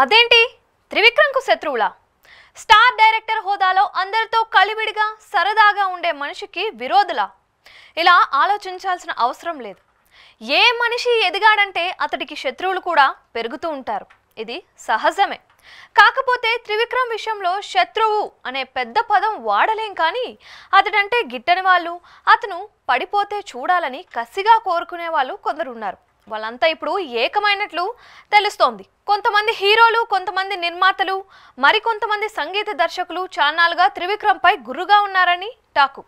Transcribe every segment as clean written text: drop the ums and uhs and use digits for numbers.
అదేంటి త్రివిక్రమ్కు శత్రువులా? Star director హోదాలో అందరితో కలివిడిగా సరదాగా ఉండే మనిషికి విరోధులా? ఇలా ఆలోచించాల్సిన అవసరం లేదు. ఏ మనిషి ఎదిగాడంటే అతడికి శత్రువులు కూడా పెరుగుతూ ఉంటారు. ఇది సహజమే. కాకపోతే త్రివిక్రమ్ విషయంలో శత్రువు అనే పెద్ద పదం వాడలేం, కానీ అతడంటే గిట్టని వాళ్ళు, అతను పడిపోతే చూడాలని కసిగా కోరుకునే వాళ్ళు కొందరు ఉన్నారు. వాళ్ళంతా ఇప్పుడు ఏకమైనట్లు తెలుస్తోంది. కొంతమంది హీరోలు, కొంతమంది నిర్మాతలు, మరికొంతమంది సంగీత దర్శకులు చాన్నాలుగా త్రివిక్రమ్పై గుర్రుగా ఉన్నారని టాకు.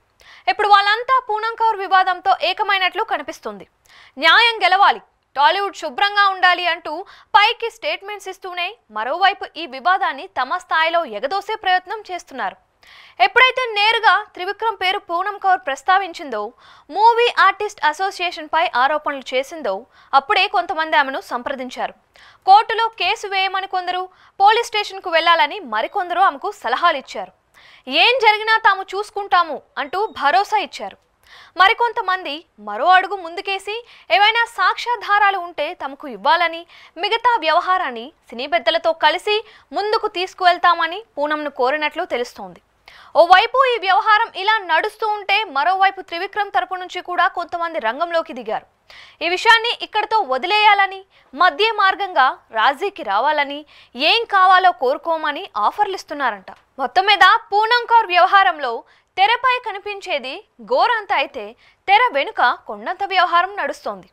ఇప్పుడు వాళ్ళంతా పూనం కౌర్ వివాదంతో ఏకమైనట్లు కనిపిస్తుంది. న్యాయం గెలవాలి, టాలీవుడ్ శుభ్రంగా ఉండాలి అంటూ పైకి స్టేట్మెంట్స్ ఇస్తూనే మరోవైపు ఈ వివాదాన్ని తమ స్థాయిలో ఎగదోసే ప్రయత్నం చేస్తున్నారు. ఎప్పుడైతే నేరుగా త్రివిక్రమ్ పేరు పూనం కౌర్ ప్రస్తావించిందో, మూవీ ఆర్టిస్ట్ అసోసియేషన్ పై ఆరోపణలు చేసిందో, అప్పుడే కొంతమంది ఆమెను సంప్రదించారు. కోర్టులో కేసు వేయమని కొందరు, పోలీస్ స్టేషన్కు వెళ్లాలని మరికొందరు ఆమెకు సలహాలు ఇచ్చారు. ఏం జరిగినా తాము చూసుకుంటాము అంటూ భరోసా ఇచ్చారు. మరికొంతమంది మరో అడుగు ముందుకేసి ఏవైనా సాక్ష్యాధారాలు ఉంటే తమకు ఇవ్వాలని, మిగతా వ్యవహారాన్ని సినీ పెద్దలతో కలిసి ముందుకు తీసుకువెళ్తామని పూనంను కోరినట్లు తెలుస్తోంది. ఓవైపు ఈ వ్యవహారం ఇలా నడుస్తూ ఉంటే, మరోవైపు త్రివిక్రమ్ తరపు నుంచి కూడా కొంతమంది రంగంలోకి దిగారు. ఈ విషయాన్ని ఇక్కడితో వదిలేయాలని, మధ్య మార్గంగా రాజీకి రావాలని, ఏం కావాలో కోరుకోమని ఆఫర్లు ఇస్తున్నారంట. మొత్తం మీద పూనం కౌర్ వ్యవహారంలో తెరపై కనిపించేది గోరంత అయితే, తెర వెనుక కొండంత వ్యవహారం నడుస్తోంది.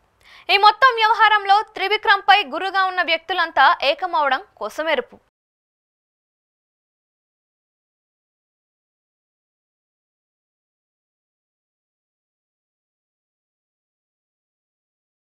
ఈ మొత్తం వ్యవహారంలో త్రివిక్రమ్పై గురుగా ఉన్న వ్యక్తులంతా ఏకమవడం కోసమెరుపు.